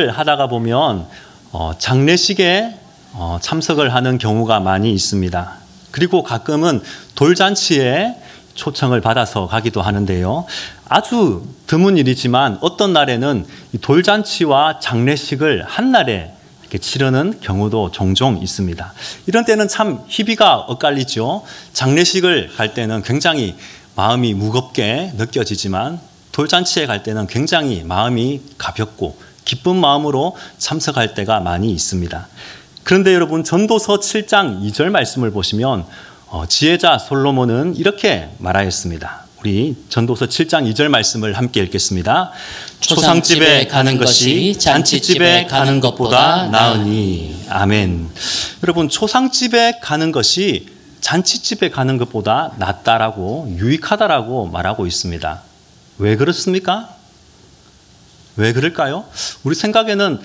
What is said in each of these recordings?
하다가 보면 장례식에 참석을 하는 경우가 많이 있습니다. 그리고 가끔은 돌잔치에 초청을 받아서 가기도 하는데요. 아주 드문 일이지만 어떤 날에는 이 돌잔치와 장례식을 한날에 이렇게 치르는 경우도 종종 있습니다. 이런 때는 참 희비가 엇갈리죠. 장례식을 갈 때는 굉장히 마음이 무겁게 느껴지지만 돌잔치에 갈 때는 굉장히 마음이 가볍고 기쁜 마음으로 참석할 때가 많이 있습니다. 그런데 여러분, 전도서 7장 2절 말씀을 보시면 지혜자 솔로몬은 이렇게 말하였습니다. 우리 전도서 7장 2절 말씀을 함께 읽겠습니다. 초상집에 가는 것이 잔치집에 가는 것보다 나으니. 아멘. 여러분, 초상집에 가는 것이 잔치집에 가는 것보다 낫다라고, 유익하다라고 말하고 있습니다. 왜 그렇습니까? 왜 그럴까요? 우리 생각에는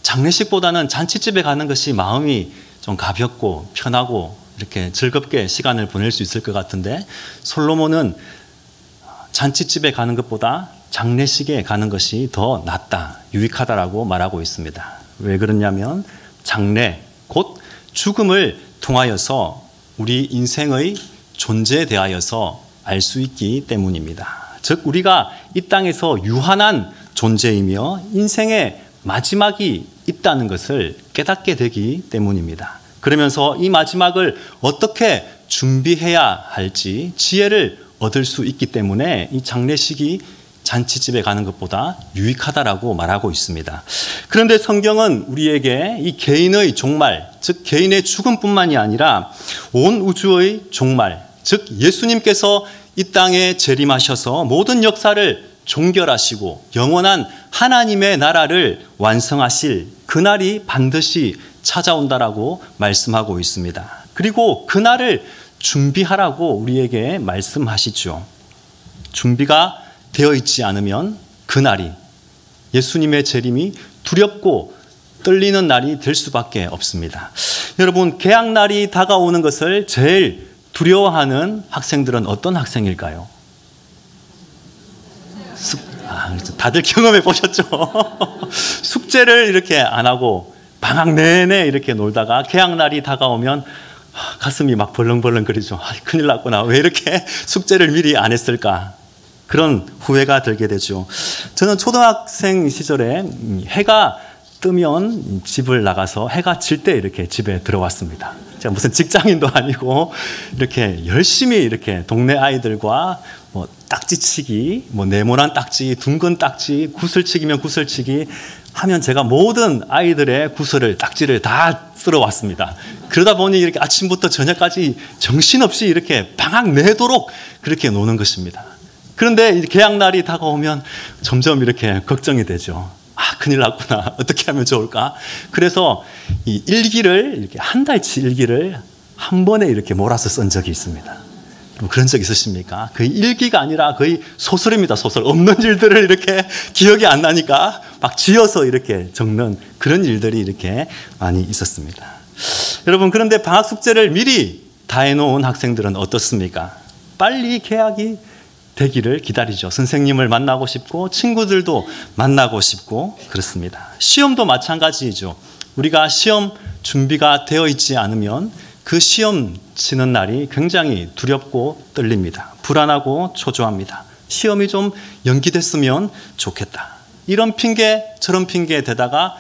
장례식보다는 잔치집에 가는 것이 마음이 좀 가볍고 편하고 이렇게 즐겁게 시간을 보낼 수 있을 것 같은데, 솔로몬은 잔치집에 가는 것보다 장례식에 가는 것이 더 낫다, 유익하다라고 말하고 있습니다. 왜 그러냐면 장례, 곧 죽음을 통하여서 우리 인생의 존재에 대하여서 알 수 있기 때문입니다. 즉 우리가 이 땅에서 유한한 존재이며 인생의 마지막이 있다는 것을 깨닫게 되기 때문입니다. 그러면서 이 마지막을 어떻게 준비해야 할지 지혜를 얻을 수 있기 때문에 이 장례식이 잔치집에 가는 것보다 유익하다라고 말하고 있습니다. 그런데 성경은 우리에게 이 개인의 종말, 즉 개인의 죽음뿐만이 아니라 온 우주의 종말, 즉 예수님께서 이 땅에 재림하셔서 모든 역사를 종결하시고 영원한 하나님의 나라를 완성하실 그날이 반드시 찾아온다라고 말씀하고 있습니다. 그리고 그날을 준비하라고 우리에게 말씀하시죠. 준비가 되어 있지 않으면 그날이, 예수님의 재림이 두렵고 떨리는 날이 될 수밖에 없습니다. 여러분, 개학날이 다가오는 것을 제일 두려워하는 학생들은 어떤 학생일까요? 다들 경험해 보셨죠? 숙제를 이렇게 안 하고 방학 내내 이렇게 놀다가 개학날이 다가오면 가슴이 막 벌렁벌렁거리죠. 큰일 났구나. 왜 이렇게 숙제를 미리 안 했을까? 그런 후회가 들게 되죠. 저는 초등학생 시절에 해가 뜨면 집을 나가서 해가 질 때 이렇게 집에 들어왔습니다. 제가 무슨 직장인도 아니고 이렇게 열심히 이렇게 동네 아이들과 뭐 딱지치기, 뭐 네모난 딱지, 둥근 딱지, 구슬치기면 구슬치기 하면 제가 모든 아이들의 구슬을, 딱지를 다 쓸어왔습니다. 그러다 보니 이렇게 아침부터 저녁까지 정신없이 이렇게 방학 내도록 그렇게 노는 것입니다. 그런데 개학날이 다가오면 점점 이렇게 걱정이 되죠. 큰일 났구나. 어떻게 하면 좋을까? 그래서 이 일기를, 이렇게 한 달치 일기를 한 번에 이렇게 몰아서 쓴 적이 있습니다. 그런 적 있으십니까? 거의 일기가 아니라 거의 소설입니다. 소설. 없는 일들을 이렇게 기억이 안 나니까 막 지어서 이렇게 적는 그런 일들이 이렇게 많이 있었습니다. 여러분, 그런데 방학 숙제를 미리 다 해놓은 학생들은 어떻습니까? 빨리 개학이 되기를 기다리죠. 선생님을 만나고 싶고 친구들도 만나고 싶고 그렇습니다. 시험도 마찬가지이죠. 우리가 시험 준비가 되어 있지 않으면 그 시험 치는 날이 굉장히 두렵고 떨립니다. 불안하고 초조합니다. 시험이 좀 연기됐으면 좋겠다. 이런 핑계 저런 핑계 대다가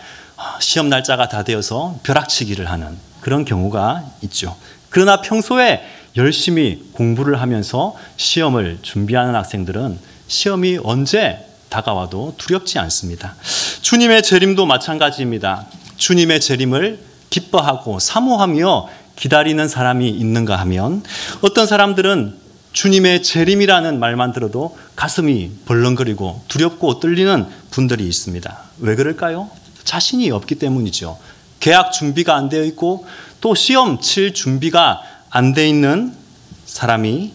시험 날짜가 다 되어서 벼락치기를 하는 그런 경우가 있죠. 그러나 평소에 열심히 공부를 하면서 시험을 준비하는 학생들은 시험이 언제 다가와도 두렵지 않습니다. 주님의 재림도 마찬가지입니다. 주님의 재림을 기뻐하고 사모하며 기다리는 사람이 있는가 하면 어떤 사람들은 주님의 재림이라는 말만 들어도 가슴이 벌렁거리고 두렵고 떨리는 분들이 있습니다. 왜 그럴까요? 자신이 없기 때문이죠. 개학 준비가 안 되어 있고 또 시험 칠 준비가 안 돼 있는 사람이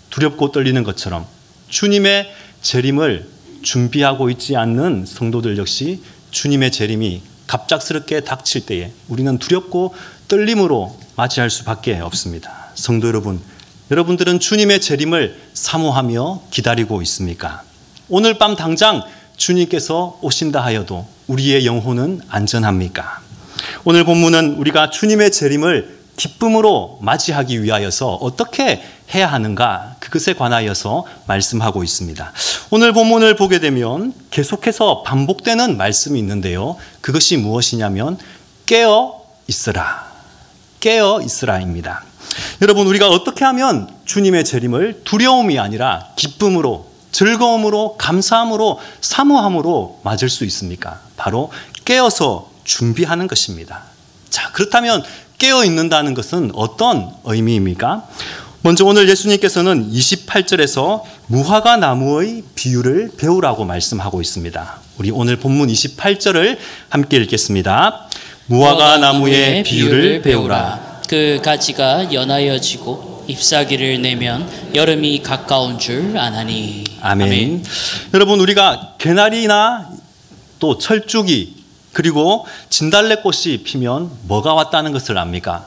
두렵고 떨리는 것처럼 주님의 재림을 준비하고 있지 않는 성도들 역시 주님의 재림이 갑작스럽게 닥칠 때에 우리는 두렵고 떨림으로 맞이할 수밖에 없습니다. 성도 여러분, 여러분들은 주님의 재림을 사모하며 기다리고 있습니까? 오늘 밤 당장 주님께서 오신다 하여도 우리의 영혼은 안전합니까? 오늘 본문은 우리가 주님의 재림을 기쁨으로 맞이하기 위하여서 어떻게 해야 하는가, 그것에 관하여서 말씀하고 있습니다. 오늘 본문을 보게 되면 계속해서 반복되는 말씀이 있는데요. 그것이 무엇이냐면 깨어 있으라, 깨어 있으라입니다. 여러분, 우리가 어떻게 하면 주님의 재림을 두려움이 아니라 기쁨으로, 즐거움으로, 감사함으로, 사모함으로 맞을 수 있습니까? 바로 깨어서 준비하는 것입니다. 자, 그렇다면 깨어 있는다는 것은 어떤 의미입니까? 먼저 오늘 예수님께서는 28절에서 무화과 나무의 비유를 배우라고 말씀하고 있습니다. 우리 오늘 본문 28절을 함께 읽겠습니다. 무화과 나무의 비유를 배우라. 그 가지가 연하여지고 잎사귀를 내면 여름이 가까운 줄 아나니. 아멘. 아멘. 여러분, 우리가 개나리나 또 철쭉이 그리고 진달래꽃이 피면 뭐가 왔다는 것을 압니까?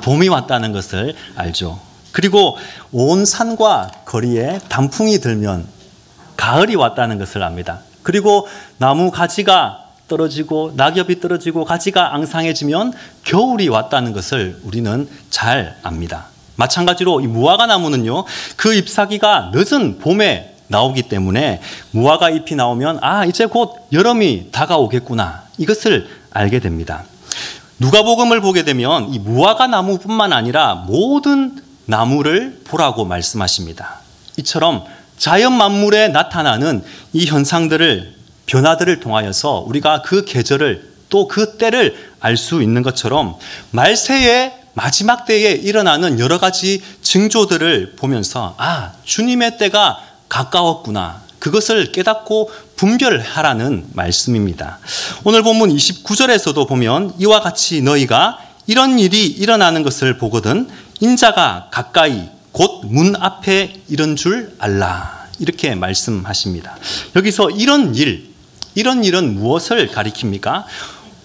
봄이 왔다는 것을 알죠. 그리고 온 산과 거리에 단풍이 들면 가을이 왔다는 것을 압니다. 그리고 나무 가지가 떨어지고 낙엽이 떨어지고 가지가 앙상해지면 겨울이 왔다는 것을 우리는 잘 압니다. 마찬가지로 이 무화과 나무는요, 그 잎사귀가 늦은 봄에 나오기 때문에 무화과 잎이 나오면 이제 곧 여름이 다가오겠구나, 이것을 알게 됩니다. 누가복음을 보게 되면 이 무화과 나무뿐만 아니라 모든 나무를 보라고 말씀하십니다. 이처럼 자연 만물에 나타나는 이 현상들을, 변화들을 통하여서 우리가 그 계절을 또 그 때를 알 수 있는 것처럼 말세의 마지막 때에 일어나는 여러 가지 징조들을 보면서 주님의 때가 가까웠구나, 그것을 깨닫고 분별하라는 말씀입니다. 오늘 본문 29절에서도 보면 이와 같이 너희가 이런 일이 일어나는 것을 보거든 인자가 가까이 곧 문 앞에 이른 줄 알라, 이렇게 말씀하십니다. 여기서 이런 일은 무엇을 가리킵니까?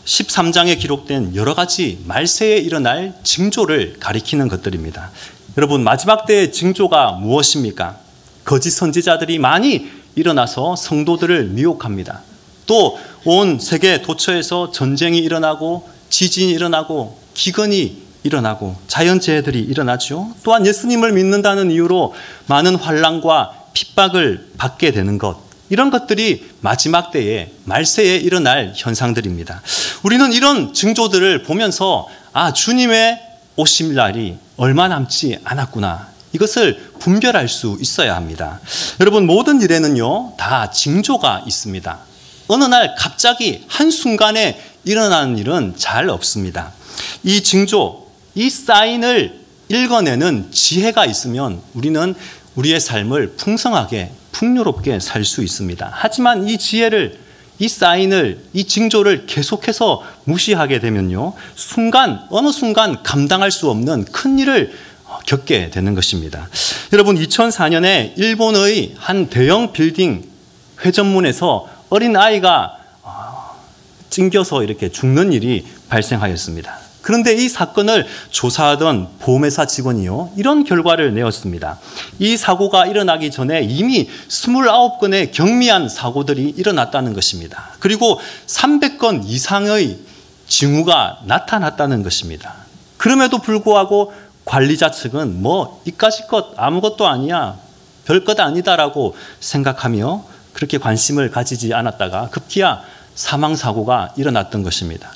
13장에 기록된 여러 가지 말세에 일어날 징조를 가리키는 것들입니다. 여러분, 마지막 때의 징조가 무엇입니까? 거짓 선지자들이 많이 일어나서 성도들을 미혹합니다. 또 온 세계 도처에서 전쟁이 일어나고 지진이 일어나고 기근이 일어나고 자연재해들이 일어나죠. 또한 예수님을 믿는다는 이유로 많은 환난과 핍박을 받게 되는 것, 이런 것들이 마지막 때에 말세에 일어날 현상들입니다. 우리는 이런 징조들을 보면서 주님의 오실 날이 얼마 남지 않았구나, 이것을 분별할 수 있어야 합니다. 여러분, 모든 일에는요 다 징조가 있습니다. 어느 날 갑자기 한순간에 일어나는 일은 잘 없습니다. 이 징조, 이 사인을 읽어내는 지혜가 있으면 우리는 우리의 삶을 풍성하게 풍요롭게 살 수 있습니다. 하지만 이 지혜를, 이 사인을, 이 징조를 계속해서 무시하게 되면요, 어느 순간 감당할 수 없는 큰 일을 겪게 되는 것입니다. 여러분, 2004년에 일본의 한 대형 빌딩 회전문에서 어린 아이가 찡겨서 이렇게 죽는 일이 발생하였습니다. 그런데 이 사건을 조사하던 보험회사 직원이요, 이런 결과를 내었습니다. 이 사고가 일어나기 전에 이미 29건의 경미한 사고들이 일어났다는 것입니다. 그리고 300건 이상의 징후가 나타났다는 것입니다. 그럼에도 불구하고 관리자 측은 이까짓 것 아무것도 아니야, 별것 아니다라고 생각하며 그렇게 관심을 가지지 않았다가 급기야 사망사고가 일어났던 것입니다.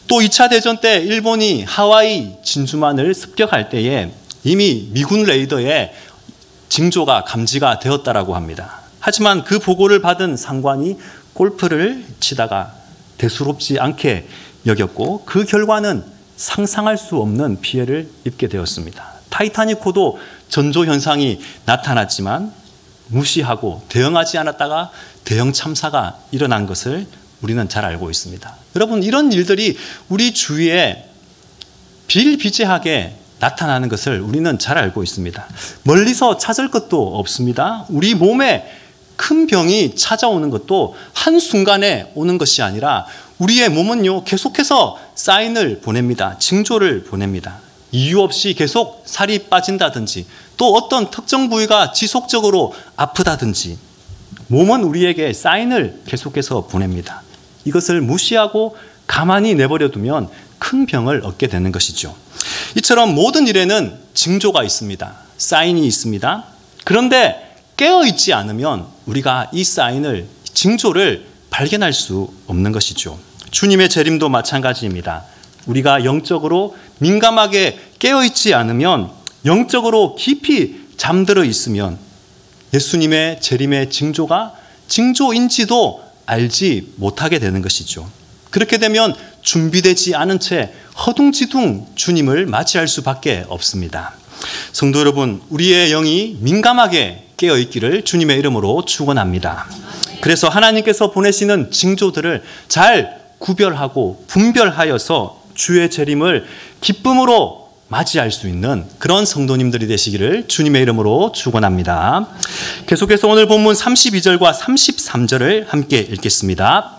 또 2차 대전 때 일본이 하와이 진주만을 습격할 때에 이미 미군 레이더에 징조가 감지가 되었다라고 합니다. 하지만 그 보고를 받은 상관이 골프를 치다가 대수롭지 않게 여겼고 그 결과는 상상할 수 없는 피해를 입게 되었습니다. 타이타닉호도 전조 현상이 나타났지만 무시하고 대응하지 않았다가 대형 참사가 일어난 것을 우리는 잘 알고 있습니다. 여러분, 이런 일들이 우리 주위에 비일비재하게 나타나는 것을 우리는 잘 알고 있습니다. 멀리서 찾을 것도 없습니다. 우리 몸에 큰 병이 찾아오는 것도 한순간에 오는 것이 아니라 우리의 몸은요, 계속해서 사인을 보냅니다. 징조를 보냅니다. 이유 없이 계속 살이 빠진다든지 또 어떤 특정 부위가 지속적으로 아프다든지 몸은 우리에게 사인을 계속해서 보냅니다. 이것을 무시하고 가만히 내버려 두면 큰 병을 얻게 되는 것이죠. 이처럼 모든 일에는 징조가 있습니다. 사인이 있습니다. 그런데 깨어있지 않으면 우리가 이 사인을, 징조를 발견할 수 없는 것이죠. 주님의 재림도 마찬가지입니다. 우리가 영적으로 민감하게 깨어있지 않으면, 영적으로 깊이 잠들어 있으면 예수님의 재림의 징조인지도 알지 못하게 되는 것이죠. 그렇게 되면 준비되지 않은 채 허둥지둥 주님을 맞이할 수밖에 없습니다. 성도 여러분, 우리의 영이 민감하게 깨어있기를 주님의 이름으로 축원합니다. 그래서 하나님께서 보내시는 징조들을 잘 구별하고 분별하여서 주의 재림을 기쁨으로 맞이할 수 있는 그런 성도님들이 되시기를 주님의 이름으로 축원합니다. 계속해서 오늘 본문 32절과 33절을 함께 읽겠습니다.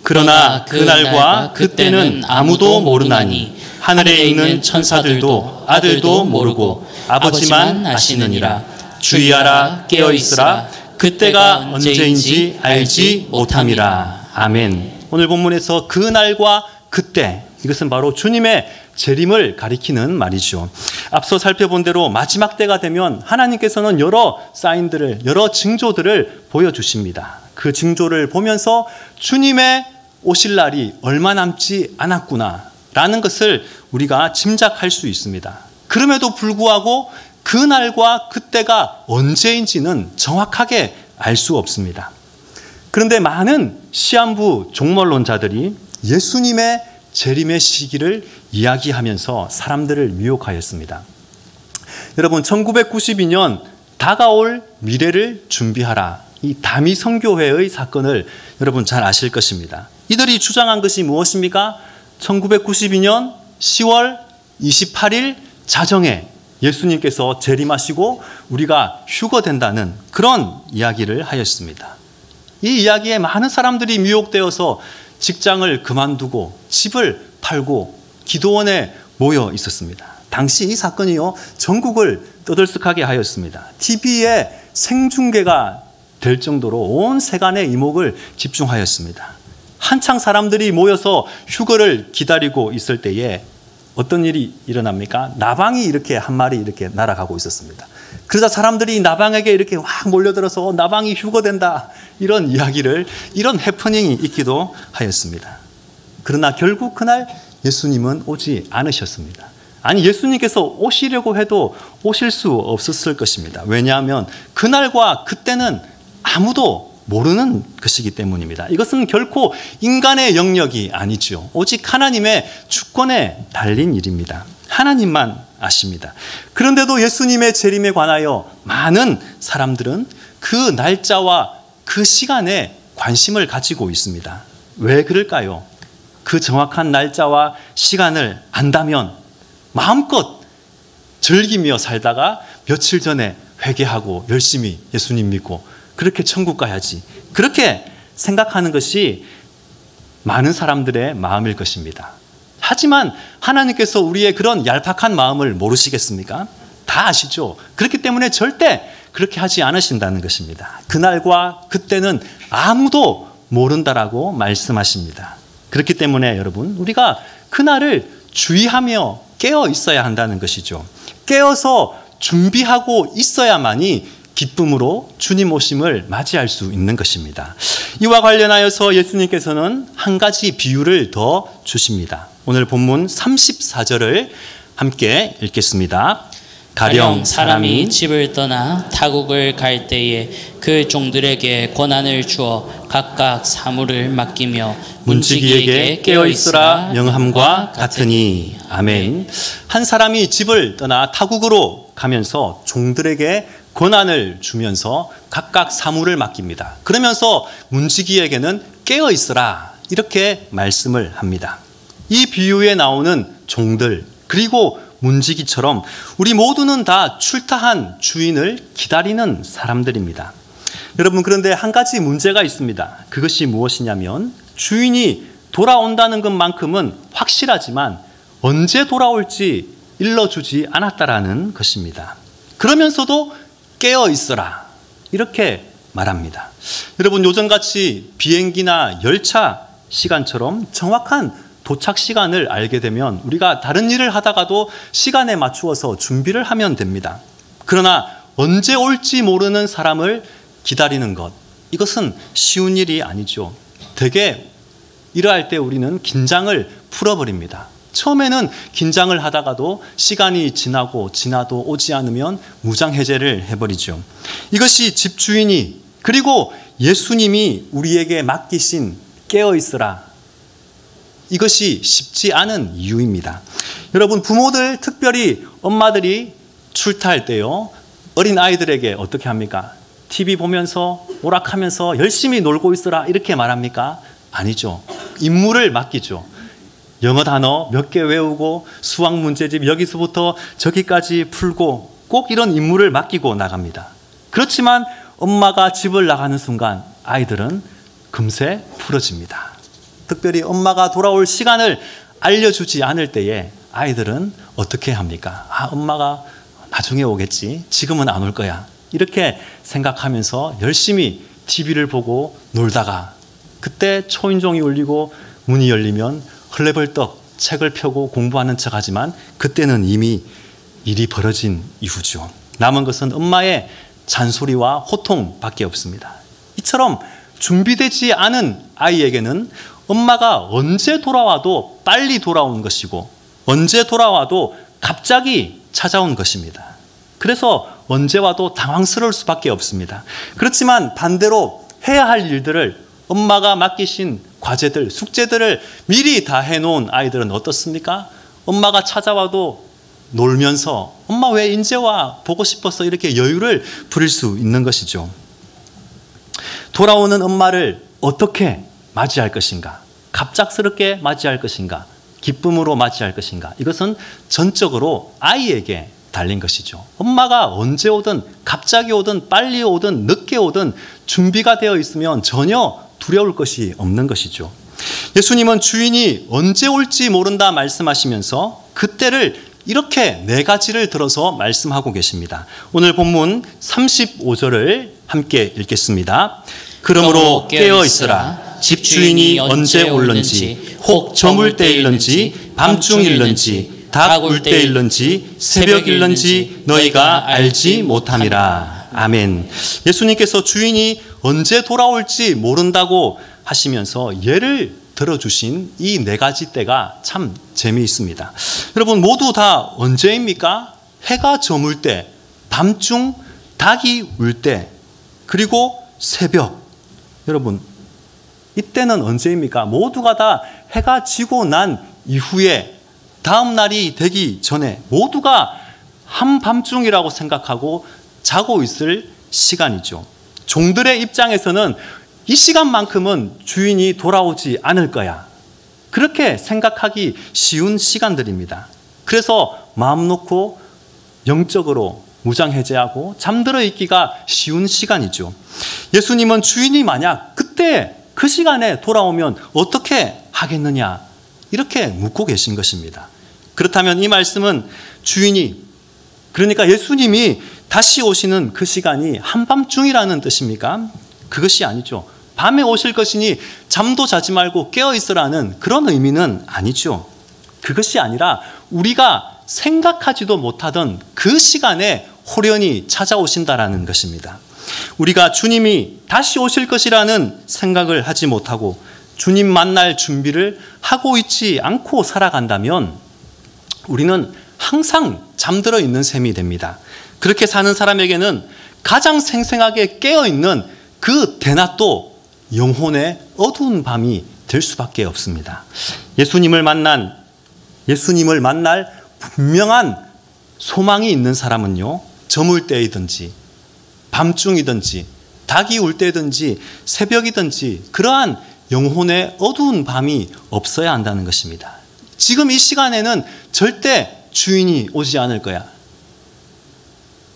그러나 그날과 그때는 아무도 모르나니 하늘에 있는 천사들도 아들도 모르고 아버지만 아시느니라. 주의하라, 깨어있으라. 그때가 언제인지 알지 못함이라. 아멘. 오늘 본문에서 그날과 그때, 이것은 바로 주님의 재림을 가리키는 말이죠. 앞서 살펴본 대로 마지막 때가 되면 하나님께서는 여러 사인들을, 여러 징조들을 보여주십니다. 그 징조를 보면서 주님의 오실 날이 얼마 남지 않았구나 라는 것을 우리가 짐작할 수 있습니다. 그럼에도 불구하고 그날과 그때가 언제인지는 정확하게 알 수 없습니다. 그런데 많은 시한부 종말론자들이 예수님의 재림의 시기를 이야기하면서 사람들을 미혹하였습니다. 여러분, 1992년 다가올 미래를 준비하라, 이 다미 선교회의 사건을 여러분 잘 아실 것입니다. 이들이 주장한 것이 무엇입니까? 1992년 10월 28일 자정에 예수님께서 재림하시고 우리가 휴거된다는 그런 이야기를 하였습니다. 이 이야기에 많은 사람들이 미혹되어서 직장을 그만두고 집을 팔고 기도원에 모여 있었습니다. 당시 이 사건이요, 전국을 떠들썩하게 하였습니다. TV에 생중계가 될 정도로 온 세간의 이목을 집중하였습니다. 한창 사람들이 모여서 휴거를 기다리고 있을 때에 어떤 일이 일어납니까? 나방이 이렇게 한 마리 이렇게 날아가고 있었습니다. 그러자 사람들이 나방에게 이렇게 확 몰려들어서 나방이 휴거된다, 이런 이야기를, 이런 해프닝이 있기도 하였습니다. 그러나 결국 그날 예수님은 오지 않으셨습니다. 아니, 예수님께서 오시려고 해도 오실 수 없었을 것입니다. 왜냐하면 그날과 그때는 아무도 모르는 것이기 때문입니다. 이것은 결코 인간의 영역이 아니죠. 오직 하나님의 주권에 달린 일입니다. 하나님만 아십니다. 그런데도 예수님의 재림에 관하여 많은 사람들은 그 날짜와 그 시간에 관심을 가지고 있습니다. 왜 그럴까요? 그 정확한 날짜와 시간을 안다면 마음껏 즐기며 살다가 며칠 전에 회개하고 열심히 예수님 믿고 그렇게 천국 가야지, 그렇게 생각하는 것이 많은 사람들의 마음일 것입니다. 하지만 하나님께서 우리의 그런 얄팍한 마음을 모르시겠습니까? 다 아시죠? 그렇기 때문에 절대 그렇게 하지 않으신다는 것입니다. 그날과 그때는 아무도 모른다라고 말씀하십니다. 그렇기 때문에 여러분, 우리가 그날을 주의하며 깨어 있어야 한다는 것이죠. 깨어서 준비하고 있어야만이 기쁨으로 주님 오심을 맞이할 수 있는 것입니다. 이와 관련하여서 예수님께서는 한 가지 비유를 더 주십니다. 오늘 본문 34절을 함께 읽겠습니다. 가령 사람이 집을 떠나 타국을 갈 때에 그 종들에게 권한을 주어 각각 사물을 맡기며 문지기에게 깨어있으라 명함과 같으니. 아멘. 한 사람이 집을 떠나 타국으로 가면서 종들에게 권한을 주면서 각각 사물을 맡깁니다. 그러면서 문지기에게는 깨어있으라, 이렇게 말씀을 합니다. 이 비유에 나오는 종들 그리고 문지기처럼 우리 모두는 다 출타한 주인을 기다리는 사람들입니다. 여러분, 그런데 한 가지 문제가 있습니다. 그것이 무엇이냐면 주인이 돌아온다는 것만큼은 확실하지만 언제 돌아올지 일러주지 않았다라는 것입니다. 그러면서도 깨어 있어라, 이렇게 말합니다. 여러분, 요즘같이 비행기나 열차 시간처럼 정확한 도착 시간을 알게 되면 우리가 다른 일을 하다가도 시간에 맞추어서 준비를 하면 됩니다. 그러나 언제 올지 모르는 사람을 기다리는 것, 이것은 쉬운 일이 아니죠. 대개 이러할 때 우리는 긴장을 풀어버립니다. 처음에는 긴장을 하다가도 시간이 지나도 오지 않으면 무장해제를 해버리죠. 이것이 집주인이, 그리고 예수님이 우리에게 맡기신 깨어있으라, 이것이 쉽지 않은 이유입니다. 여러분, 부모들, 특별히 엄마들이 출타할 때요, 어린 아이들에게 어떻게 합니까? TV 보면서 오락하면서 열심히 놀고 있으라 이렇게 말합니까? 아니죠. 임무를 맡기죠. 영어 단어 몇 개 외우고 수학 문제집 여기서부터 저기까지 풀고 꼭 이런 임무를 맡기고 나갑니다. 그렇지만 엄마가 집을 나가는 순간 아이들은 금세 풀어집니다. 특별히 엄마가 돌아올 시간을 알려주지 않을 때에 아이들은 어떻게 합니까? 엄마가 나중에 오겠지, 지금은 안 올 거야, 이렇게 생각하면서 열심히 TV를 보고 놀다가 그때 초인종이 울리고 문이 열리면 헐레벌떡 책을 펴고 공부하는 척하지만 그때는 이미 일이 벌어진 이후죠. 남은 것은 엄마의 잔소리와 호통밖에 없습니다. 이처럼 준비되지 않은 아이에게는 엄마가 언제 돌아와도 빨리 돌아오는 것이고 언제 돌아와도 갑자기 찾아온 것입니다. 그래서 언제 와도 당황스러울 수밖에 없습니다. 그렇지만 반대로 해야 할 일들을, 엄마가 맡기신 과제들, 숙제들을 미리 다 해놓은 아이들은 어떻습니까? 엄마가 찾아와도 놀면서 엄마 왜 인제 와? 보고 싶어서 이렇게 여유를 부릴 수 있는 것이죠. 돌아오는 엄마를 어떻게 맞이할 것인가? 갑작스럽게 맞이할 것인가? 기쁨으로 맞이할 것인가? 이것은 전적으로 아이에게 달린 것이죠. 엄마가 언제 오든, 갑자기 오든, 빨리 오든, 늦게 오든 준비가 되어 있으면 전혀 두려울 것이 없는 것이죠. 예수님은 주인이 언제 올지 모른다 말씀하시면서 그때를 이렇게 4가지를 들어서 말씀하고 계십니다. 오늘 본문 35절을 함께 읽겠습니다. 그러므로 깨어 있으라. 집주인이 언제 올는지, 혹 저물 때일는지, 밤중일는지, 닭 울 때일는지, 새벽일는지 너희가 알지 못함이라. 아멘. 예수님께서 주인이 언제 돌아올지 모른다고 하시면서 예를 들어주신 이 4가지 때가 참 재미있습니다. 여러분, 모두 다 언제입니까? 해가 저물 때, 밤중, 닭이 울 때, 그리고 새벽. 여러분, 이때는 언제입니까? 모두가 다 해가 지고 난 이후에, 다음 날이 되기 전에 모두가 한밤중이라고 생각하고 자고 있을 시간이죠. 종들의 입장에서는 이 시간만큼은 주인이 돌아오지 않을 거야, 그렇게 생각하기 쉬운 시간들입니다. 그래서 마음 놓고 영적으로 무장해제하고 잠들어 있기가 쉬운 시간이죠. 예수님은 주인이 만약 그때 그 시간에 돌아오면 어떻게 하겠느냐, 이렇게 묻고 계신 것입니다. 그렇다면 이 말씀은 주인이, 그러니까 예수님이 다시 오시는 그 시간이 한밤중이라는 뜻입니까? 그것이 아니죠. 밤에 오실 것이니 잠도 자지 말고 깨어 있으라는 그런 의미는 아니죠. 그것이 아니라 우리가 생각하지도 못하던 그 시간에 호련히 찾아오신다라는 것입니다. 우리가 주님이 다시 오실 것이라는 생각을 하지 못하고 주님 만날 준비를 하고 있지 않고 살아간다면 우리는 항상 잠들어 있는 셈이 됩니다. 그렇게 사는 사람에게는 가장 생생하게 깨어있는 그 대낮도 영혼의 어두운 밤이 될 수밖에 없습니다. 예수님을 만날 분명한 소망이 있는 사람은요, 저물 때이든지 밤중이든지 닭이 울 때든지 새벽이든지 그러한 영혼의 어두운 밤이 없어야 한다는 것입니다. 지금 이 시간에는 절대 주인이 오지 않을 거야.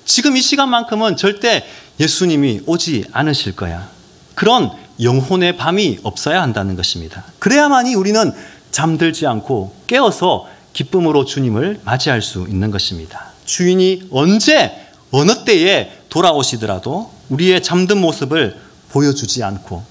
지금 이 시간만큼은 절대 예수님이 오지 않으실 거야. 그런 영혼의 밤이 없어야 한다는 것입니다. 그래야만이 우리는 잠들지 않고 깨어서 기쁨으로 주님을 맞이할 수 있는 것입니다. 주인이 언제 어느 때에 돌아오시더라도 우리의 잠든 모습을 보여주지 않고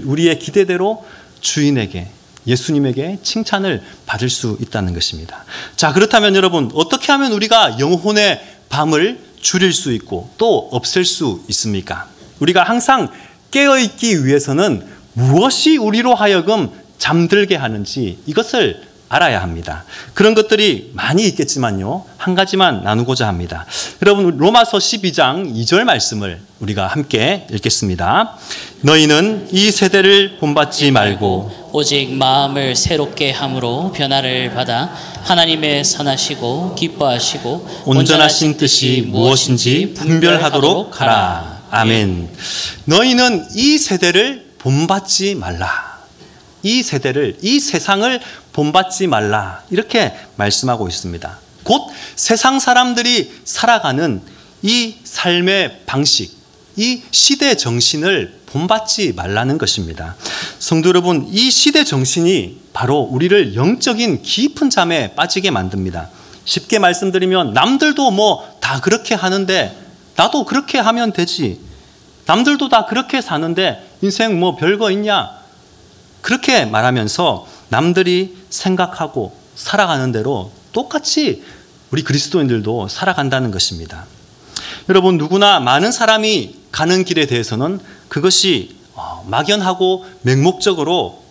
우리의 기대대로 주인에게, 예수님에게 칭찬을 받을 수 있다는 것입니다. 자, 그렇다면 여러분, 어떻게 하면 우리가 영혼의 밤을 줄일 수 있고 또 없앨 수 있습니까? 우리가 항상 깨어있기 위해서는 무엇이 우리로 하여금 잠들게 하는지 이것을 알아야 합니다. 그런 것들이 많이 있겠지만요, 한 가지만 나누고자 합니다. 여러분, 로마서 12장 2절 말씀을 우리가 함께 읽겠습니다. 너희는 이 세대를 본받지 말고 오직 마음을 새롭게 함으로 변화를 받아 하나님의 선하시고 기뻐하시고 온전하신 뜻이 무엇인지 분별하도록 하라. 아멘. 너희는 이 세대를 본받지 말라. 이 세대를, 이 세상을 본받지 말라. 이렇게 말씀하고 있습니다. 곧 세상 사람들이 살아가는 이 삶의 방식, 이 시대 정신을 본받지 말라는 것입니다. 성도 여러분, 이 시대 정신이 바로 우리를 영적인 깊은 잠에 빠지게 만듭니다. 쉽게 말씀드리면 남들도 뭐 다 그렇게 하는데 나도 그렇게 하면 되지. 남들도 다 그렇게 사는데 인생 뭐 별거 있냐? 그렇게 말하면서 남들이 생각하고 살아가는 대로 똑같이 우리 그리스도인들도 살아간다는 것입니다. 여러분, 누구나 많은 사람이 가는 길에 대해서는 그것이 막연하고 맹목적으로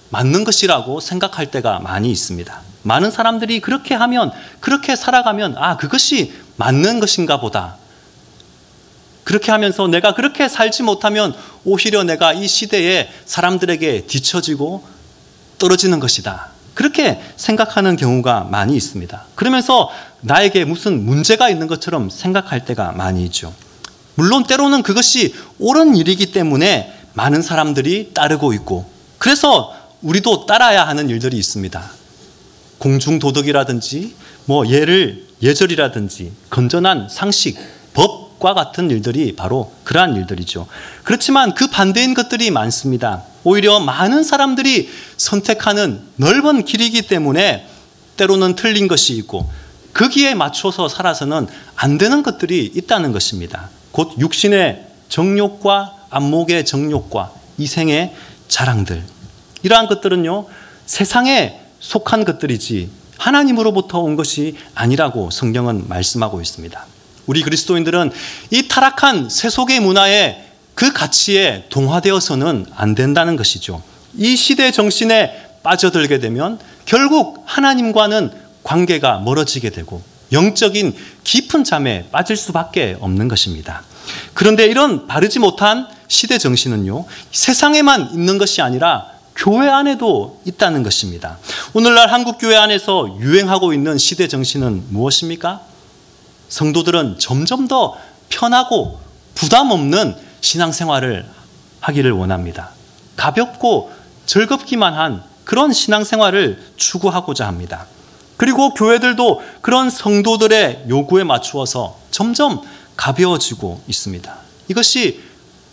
맞는 것이라고 생각할 때가 많이 있습니다. 많은 사람들이 그렇게 하면, 그렇게 살아가면 그것이 맞는 것인가 보다. 그렇게 하면서 내가 그렇게 살지 못하면 오히려 내가 이 시대에 사람들에게 뒤처지고 떨어지는 것이다. 그렇게 생각하는 경우가 많이 있습니다. 그러면서 나에게 무슨 문제가 있는 것처럼 생각할 때가 많이 있죠. 물론 때로는 그것이 옳은 일이기 때문에 많은 사람들이 따르고 있고, 그래서 우리도 따라야 하는 일들이 있습니다. 공중도덕이라든지 예절이라든지 건전한 상식, 법과 같은 일들이 바로 그러한 일들이죠. 그렇지만 그 반대인 것들이 많습니다. 오히려 많은 사람들이 선택하는 넓은 길이기 때문에 때로는 틀린 것이 있고 거기에 맞춰서 살아서는 안 되는 것들이 있다는 것입니다. 곧 육신의 정욕과 안목의 정욕과 이생의 자랑들, 이러한 것들은요, 세상에 속한 것들이지 하나님으로부터 온 것이 아니라고 성경은 말씀하고 있습니다. 우리 그리스도인들은 이 타락한 세속의 문화에, 그 가치에 동화되어서는 안 된다는 것이죠. 이 시대 정신에 빠져들게 되면 결국 하나님과는 관계가 멀어지게 되고 영적인 깊은 잠에 빠질 수밖에 없는 것입니다. 그런데 이런 바르지 못한 시대 정신은요, 세상에만 있는 것이 아니라 교회 안에도 있다는 것입니다. 오늘날 한국교회 안에서 유행하고 있는 시대 정신은 무엇입니까? 성도들은 점점 더 편하고 부담 없는 신앙생활을 하기를 원합니다. 가볍고 즐겁기만 한 그런 신앙생활을 추구하고자 합니다. 그리고 교회들도 그런 성도들의 요구에 맞추어서 점점 가벼워지고 있습니다. 이것이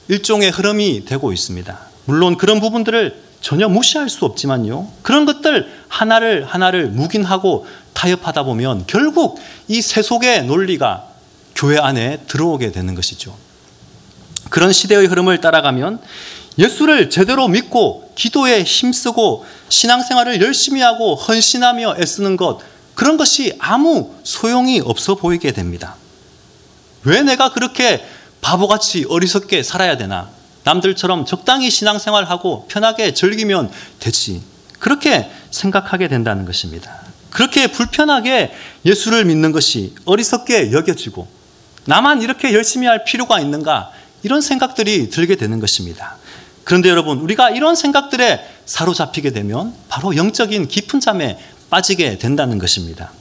일종의 흐름이 되고 있습니다. 물론 그런 부분들을 전혀 무시할 수 없지만요, 그런 것들 하나를 묵인하고 타협하다 보면 결국 이 세속의 논리가 교회 안에 들어오게 되는 것이죠. 그런 시대의 흐름을 따라가면 예수를 제대로 믿고 기도에 힘쓰고 신앙생활을 열심히 하고 헌신하며 애쓰는 것, 그런 것이 아무 소용이 없어 보이게 됩니다. 왜 내가 그렇게 바보같이 어리석게 살아야 되나? 남들처럼 적당히 신앙생활하고 편하게 즐기면 되지. 그렇게 생각하게 된다는 것입니다. 그렇게 불편하게 예수를 믿는 것이 어리석게 여겨지고 나만 이렇게 열심히 할 필요가 있는가? 이런 생각들이 들게 되는 것입니다. 그런데 여러분, 우리가 이런 생각들에 사로잡히게 되면 바로 영적인 깊은 잠에 빠지게 된다는 것입니다.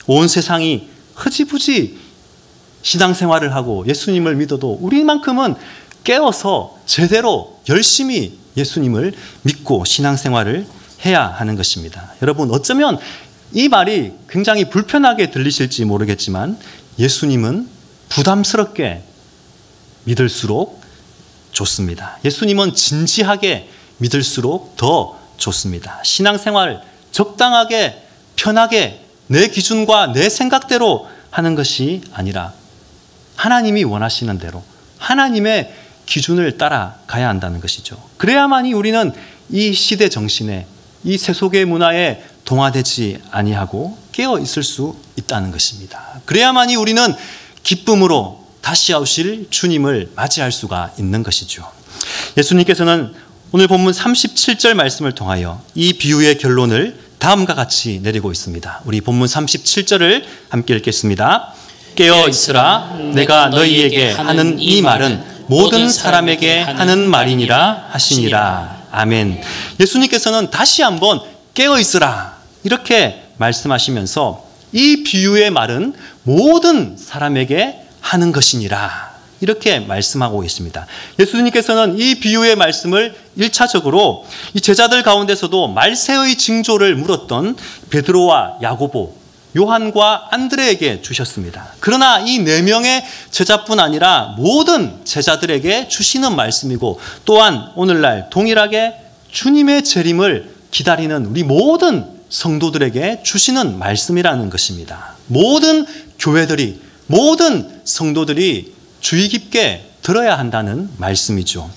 온 세상이 흐지부지 신앙생활을 하고 예수님을 믿어도 우리만큼은 깨어서 제대로 열심히 예수님을 믿고 신앙생활을 해야 하는 것입니다. 여러분, 어쩌면 이 말이 굉장히 불편하게 들리실지 모르겠지만 예수님은 부담스럽게 믿을수록 좋습니다. 예수님은 진지하게 믿을수록 더 좋습니다. 신앙생활 적당하게 편하게 내 기준과 내 생각대로 하는 것이 아니라 하나님이 원하시는 대로, 하나님의 기준을 따라가야 한다는 것이죠. 그래야만이 우리는 이 시대 정신에, 이 세속의 문화에 동화되지 아니하고 깨어 있을 수 있다는 것입니다. 그래야만이 우리는 기쁨으로 다시 오실 주님을 맞이할 수가 있는 것이죠. 예수님께서는 오늘 본문 37절 말씀을 통하여 이 비유의 결론을 다음과 같이 내리고 있습니다. 우리 본문 37절을 함께 읽겠습니다. 깨어 있으라, 내가 너희에게 하는 이 말은 모든 사람에게 하는 말이니라 하시니라. 아멘. 예수님께서는 다시 한번 깨어 있으라 이렇게 말씀하시면서 이 비유의 말은 모든 사람에게 하는 것이니라 이렇게 말씀하고 있습니다. 예수님께서는 이 비유의 말씀을 1차적으로 이 제자들 가운데서도 말세의 징조를 물었던 베드로와 야고보, 요한과 안드레에게 주셨습니다. 그러나 이 4명의 제자뿐 아니라 모든 제자들에게 주시는 말씀이고, 또한 오늘날 동일하게 주님의 재림을 기다리는 우리 모든 성도들에게 주시는 말씀이라는 것입니다. 모든 교회들이, 모든 성도들이 주의 깊게 들어야 한다는 말씀이죠.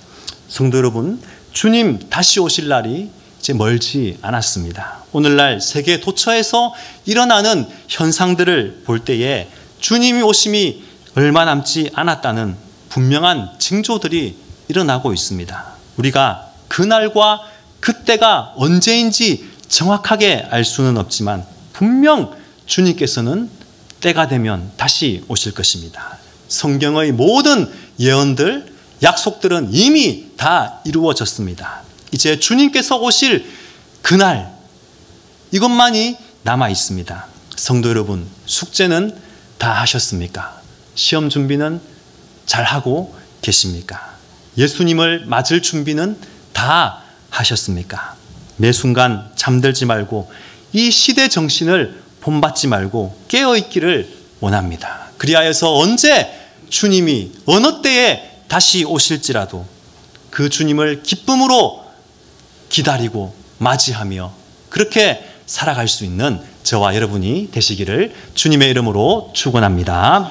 성도 여러분, 주님 다시 오실 날이 이제 멀지 않았습니다. 오늘날 세계 도처에서 일어나는 현상들을 볼 때에 주님이 오심이 얼마 남지 않았다는 분명한 징조들이 일어나고 있습니다. 우리가 그날과 그때가 언제인지 정확하게 알 수는 없지만 분명 주님께서는 때가 되면 다시 오실 것입니다. 성경의 모든 예언들, 약속들은 이미 다 이루어졌습니다. 이제 주님께서 오실 그날, 이것만이 남아 있습니다. 성도 여러분, 숙제는 다 하셨습니까? 시험 준비는 잘 하고 계십니까? 예수님을 맞을 준비는 다 하셨습니까? 매 순간 잠들지 말고 이 시대 정신을 본받지 말고 깨어있기를 원합니다. 그리하여서 언제 주님이 어느 때에 다시 오실지라도 그 주님을 기쁨으로 기다리고 맞이하며 그렇게 살아갈 수 있는 저와 여러분이 되시기를 주님의 이름으로 축원합니다.